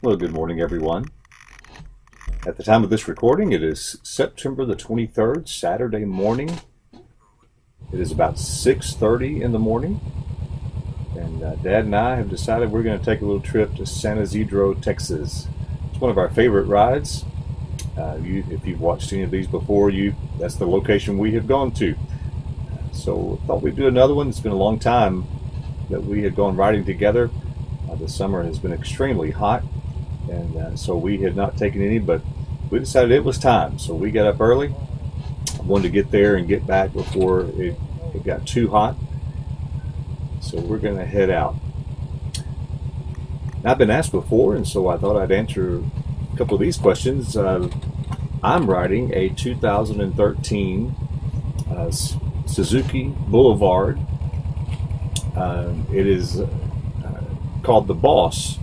Well, good morning, everyone. At the time of this recording, it is September the 23rd, Saturday morning. It is about 6:30 in the morning, and Dad and I have decided we're going to take a little trip to San Isidro, Texas. It's one of our favorite rides. If you've watched any of these before, that's the location we have gone to. So I thought we'd do another one. It's been a long time that we had gone riding together. The summer has been extremely hot, and so we had not taken any, but we decided it was time. So we got up early. I wanted to get there and get back before it got too hot. So we're going to head out. I've been asked before, and so I thought I'd answer a couple of these questions. I'm riding a 2013 Suzuki Boulevard. It is called the Boss,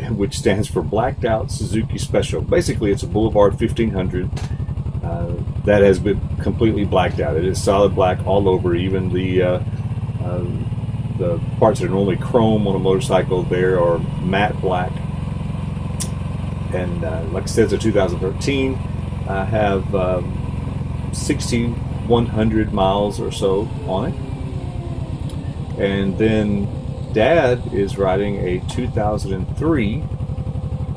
which stands for Blacked Out Suzuki Special. Basically, it's a Boulevard 1500 that has been completely blacked out. It is solid black all over. Even the parts that are normally chrome on a motorcycle there are matte black. And like I said, it's a 2013. I have 6,100 miles or so on it. And then Dad is riding a 2003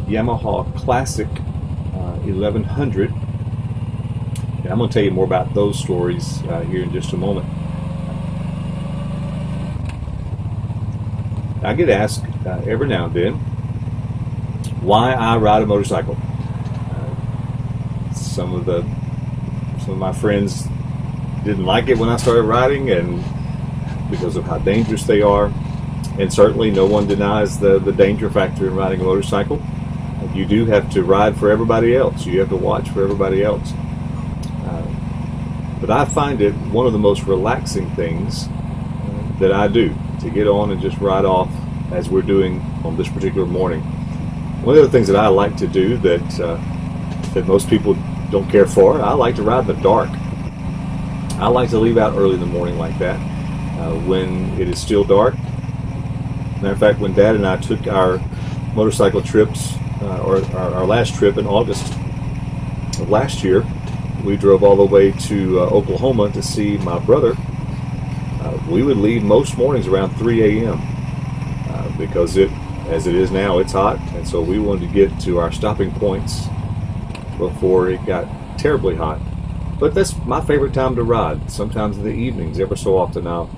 Yamaha Classic 1100. And I'm going to tell you more about those stories here in just a moment. I get asked every now and then why I ride a motorcycle. Some of my friends didn't like it when I started riding, and because of how dangerous they are. And certainly no one denies the danger factor in riding a motorcycle. You do have to ride for everybody else. You have to watch for everybody else. But I find it one of the most relaxing things that I do, to get on and just ride off as we're doing on this particular morning. One of the things that I like to do that most people don't care for, I like to ride in the dark. I like to leave out early in the morning like that, when it is still dark. Matter of fact, when Dad and I took our motorcycle trips, or our last trip in August of last year, we drove all the way to Oklahoma to see my brother. We would leave most mornings around 3 a.m. Because as it is now, it's hot, and so we wanted to get to our stopping points before it got terribly hot. But that's my favorite time to ride. Sometimes in the evenings, ever so often, I'll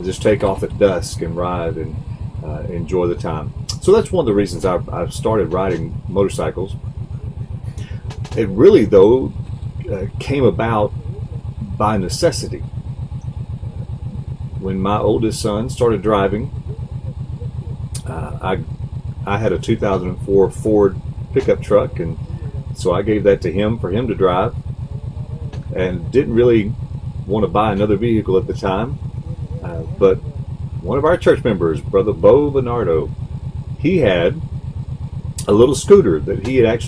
just take off at dusk and ride and enjoy the time. So that's one of the reasons I've started riding motorcycles. It really, though, came about by necessity. When my oldest son started driving, I had a 2004 Ford pickup truck, and so I gave that to him for him to drive, and didn't really want to buy another vehicle at the time. But one of our church members, Brother Bo Bernardo, he had a little scooter that he had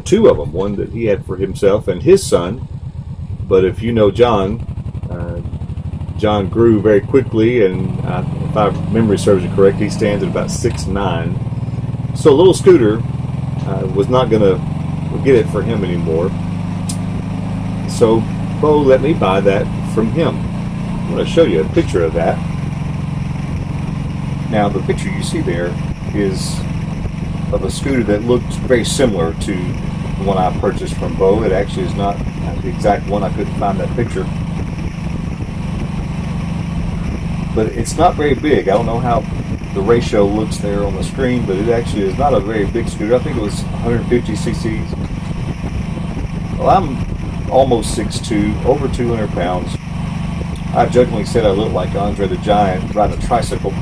two of them, one that he had for himself and his son. But if you know John grew very quickly, and if my memory serves me correct, he stands at about 6'9". So a little scooter was not going to get it for him anymore. So Bo let me buy that from him. I'm going to show you a picture of that. Now, the picture you see there is of a scooter that looked very similar to the one I purchased from Bo. It actually is not the exact one. I couldn't find that picture. But it's not very big. I don't know how the ratio looks there on the screen, but it actually is not a very big scooter. I think it was 150 cc's. Well, I'm almost 6'2", over 200 pounds. I jokingly said I looked like Andre the Giant riding a tricycle,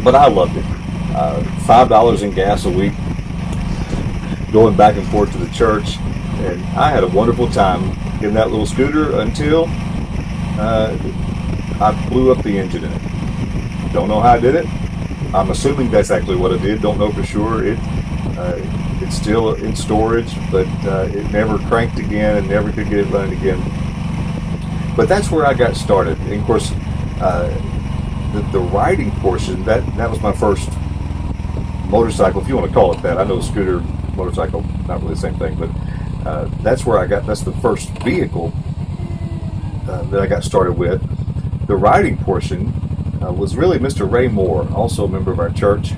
but I loved it. $5 in gas a week, going back and forth to the church, and I had a wonderful time in that little scooter until I blew up the engine in it. Don't know how I did it. I'm assuming that's actually what I did. Don't know for sure. It's still in storage, but it never cranked again and never could get it running again. But that's where I got started. And of course, the writing portion, that was my first motorcycle, if you want to call it that. I know scooter, motorcycle, not really the same thing, but that's the first vehicle that I got started with. The riding portion was really Mr. Ray Moore, also a member of our church.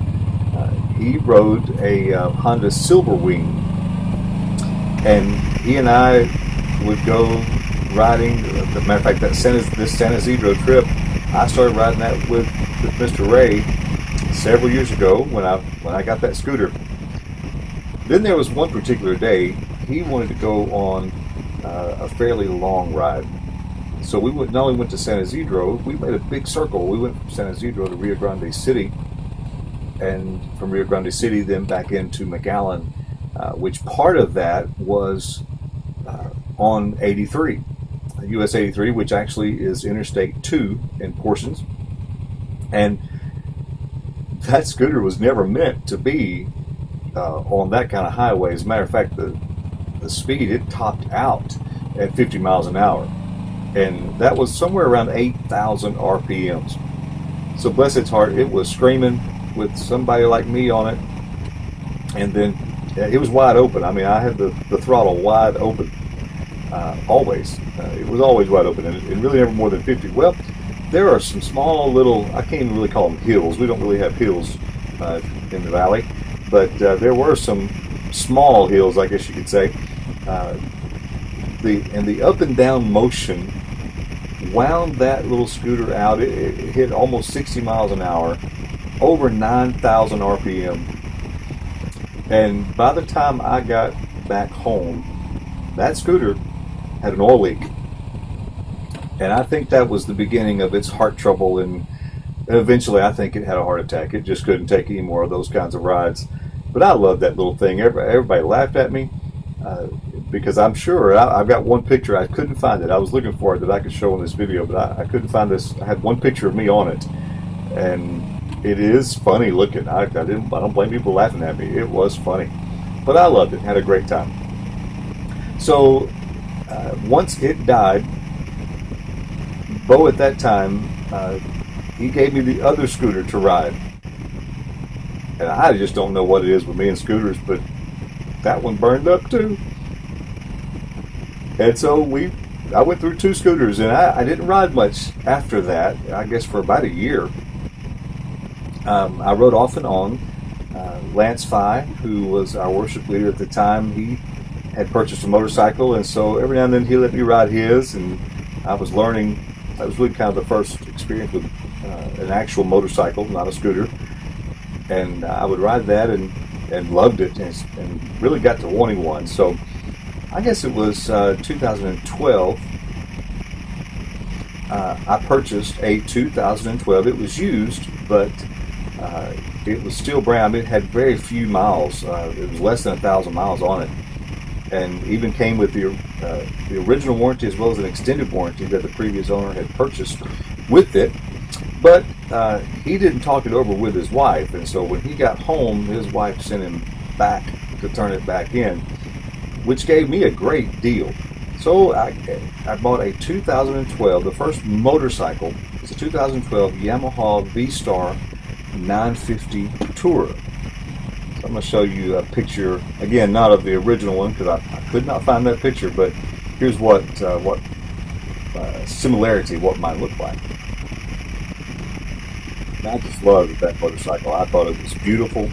He rode a Honda Silverwing, and he and I would go riding. As a matter of fact, this San Isidro trip, I started riding that with Mr. Ray several years ago when I got that scooter. Then there was one particular day he wanted to go on a fairly long ride. So we not only went to San Isidro, we made a big circle. We went from San Isidro to Rio Grande City, and from Rio Grande City then back into McAllen, which part of that was on 83, US 83, which actually is Interstate 2 in portions. And that scooter was never meant to be on that kind of highway. As a matter of fact, the speed, it topped out at 50 miles an hour. And that was somewhere around 8,000 RPMs. So bless its heart, it was screaming with somebody like me on it. And then it was wide open. I mean, I had the throttle wide open, always. It was always wide open, and really never more than 50. Well, there are some small little, I can't even really call them hills. We don't really have hills in the valley. But there were some small hills, I guess you could say. The up and down motion wound that little scooter out. It hit almost 60 miles an hour, over 9,000 RPM. And by the time I got back home, that scooter had an oil leak. And I think that was the beginning of its heart trouble, and eventually I think it had a heart attack. It just couldn't take any more of those kinds of rides. But I loved that little thing. Everybody laughed at me because I'm sure I've got one picture. I couldn't find it. I was looking for it that I could show in this video, but I couldn't find this. I had one picture of me on it, and it is funny looking. I don't blame people laughing at me. It was funny, but I loved it. Had a great time. So once it died, Bo at that time, he gave me the other scooter to ride. And I just don't know what it is with me and scooters, but that one burned up too. And so I went through two scooters, and I didn't ride much after that, I guess for about a year. I rode off and on. Lance Fye, who was our worship leader at the time, he had purchased a motorcycle, and so every now and then he let me ride his, and I was learning. That was really kind of the first experience with an actual motorcycle, not a scooter. And I would ride that and loved it, and really got to wanting one. So I guess it was 2012. I purchased a 2012. It was used, but it was still brand. It had very few miles. It was less than 1,000 miles on it, and even came with the original warranty as well as an extended warranty that the previous owner had purchased with it. But he didn't talk it over with his wife, and so when he got home, his wife sent him back to turn it back in, which gave me a great deal. So I bought a 2012, the first motorcycle. It's a 2012 Yamaha V-Star 950 Tourer. So I'm going to show you a picture, again, not of the original one because I could not find that picture, but here's what similarity, what mine looked like. And I just loved that motorcycle. I thought it was beautiful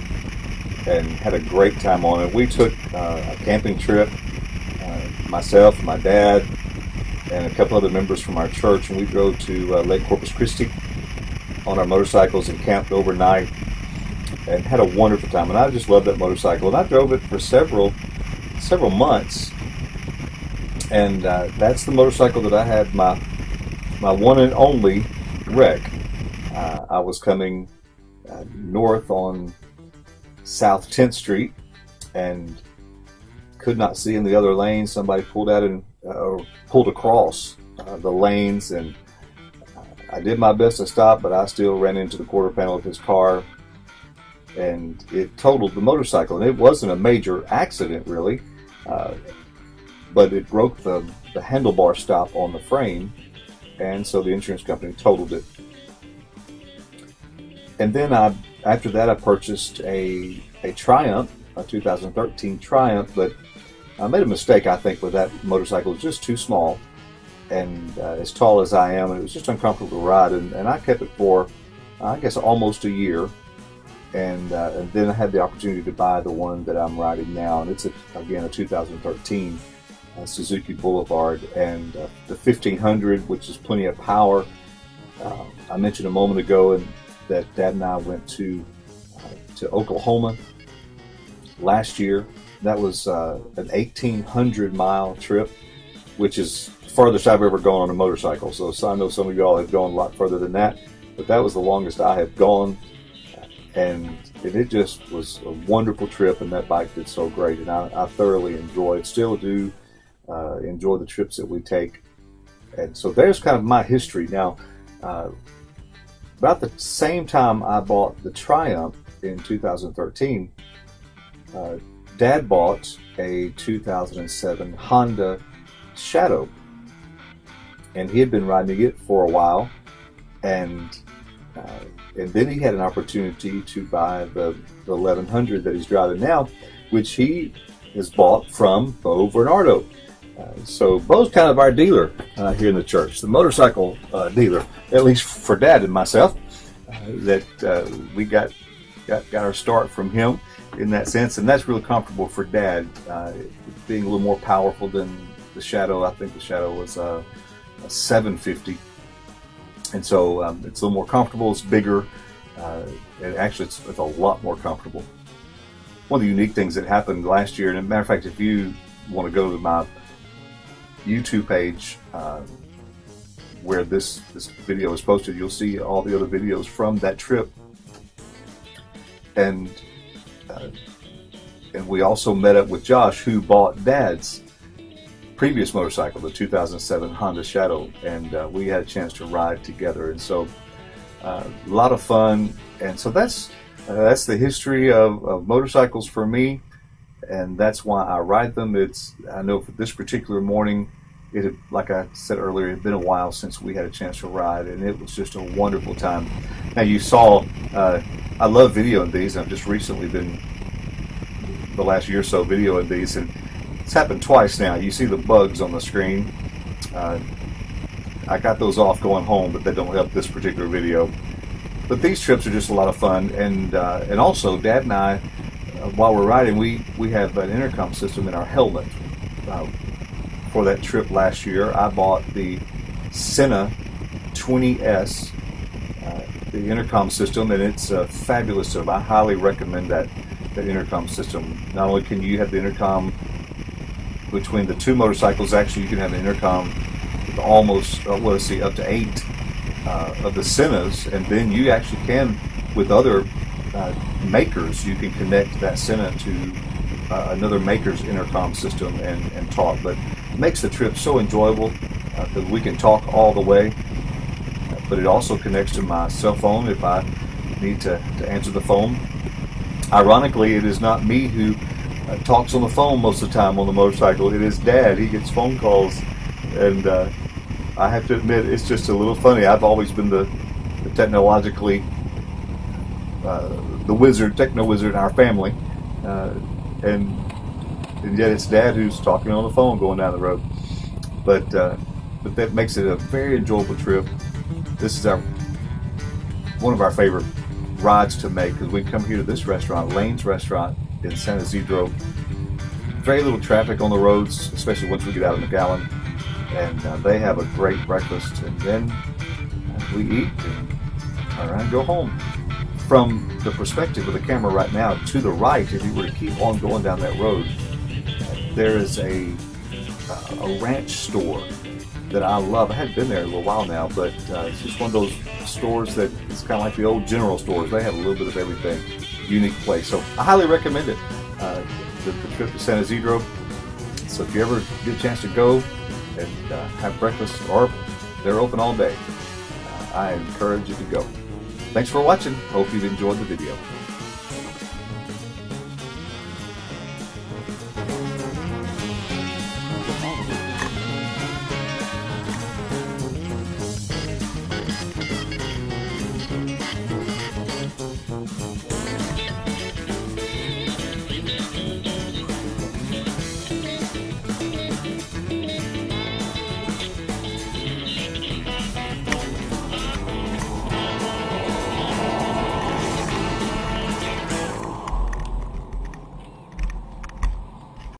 and had a great time on it. We took a camping trip, myself, my dad, and a couple other members from our church, and we drove to Lake Corpus Christi on our motorcycles and camped overnight and had a wonderful time. And I just loved that motorcycle, and I drove it for several months. And that's the motorcycle that I had my one and only wreck. I was coming north on South 10th Street and could not see in the other lane. Somebody pulled out and pulled across the lanes, and I did my best to stop, but I still ran into the quarter panel of his car, and it totaled the motorcycle. And it wasn't a major accident, really, but it broke the handlebar stop on the frame, and so the insurance company totaled it. And then I After that, I purchased a Triumph, a 2013 Triumph, but I made a mistake, I think, with that motorcycle. It was just too small, and as tall as I am, it was just uncomfortable to ride, and I kept it for, I guess, almost a year, and then I had the opportunity to buy the one that I'm riding now, and it's, again, a 2013 Suzuki Boulevard, and the 1500, which is plenty of power. I mentioned a moment ago that Dad and I went to Oklahoma last year. That was an 1,800-mile trip, which is the farthest I've ever gone on a motorcycle. So I know some of y'all have gone a lot further than that, but that was the longest I have gone, and it just was a wonderful trip, and that bike did so great, and I thoroughly enjoyed, still do enjoy the trips that we take. And so there's kind of my history. Now, about the same time I bought the Triumph in 2013, Dad bought a 2007 Honda Shadow, and he had been riding it for a while, and then he had an opportunity to buy the 1100 that he's driving now, which he has bought from Bo Bernardo. So Bo's kind of our dealer here in the church, the motorcycle dealer, at least for Dad and myself. That we got our start from him in that sense, and that's really comfortable for Dad, being a little more powerful than the Shadow. I think the Shadow was a 750, and so it's a little more comfortable. It's bigger, and actually it's a lot more comfortable. One of the unique things that happened last year, and as a matter of fact, if you want to go to my YouTube page where this video is posted, you'll see all the other videos from that trip, and we also met up with Josh, who bought Dad's previous motorcycle, the 2007 Honda Shadow, and we had a chance to ride together, and so a lot of fun. And so that's the history of motorcycles for me, and that's why I ride them. I know for this particular morning, it had, like I said earlier, it had been a while since we had a chance to ride, and it was just a wonderful time. Now you saw, I love videoing these. I've just recently been, the last year or so, videoing these, and it's happened twice now. You see the bugs on the screen. I got those off going home, but they don't help this particular video. But these trips are just a lot of fun, and also Dad and I, while we're riding, we have an intercom system in our helmet. For that trip last year, I bought the Senna 20S, the intercom system, and it's a fabulous system. I highly recommend that intercom system. Not only can you have the intercom between the two motorcycles, actually you can have an intercom with almost, up to 8 of the Sennas, and then you actually can, with other makers, you can connect that Senna to another maker's intercom system and talk. But it makes the trip so enjoyable because we can talk all the way, but it also connects to my cell phone if I need to answer the phone. Ironically, it is not me who talks on the phone most of the time on the motorcycle. It is Dad. He gets phone calls, and I have to admit, it's just a little funny. I've always been the technologically the techno wizard in our family, and yet it's Dad who's talking on the phone going down the road. But that makes it a very enjoyable trip. This is one of our favorite rides to make, because we come here to this restaurant, Lane's Restaurant in San Isidro. Very little traffic on the roads, especially once we get out of McAllen, and they have a great breakfast, and then we eat and turn around and go home. From the perspective of the camera right now, to the right, if you were to keep on going down that road, there is a ranch store that I love. I hadn't been there in a little while now, but it's just one of those stores that it's kind of like the old general stores. They have a little bit of everything. Unique place. So I highly recommend it, the trip to San Isidro. So if you ever get a chance to go and have breakfast, or they're open all day, I encourage you to go. Thanks for watching. Hope you've enjoyed the video.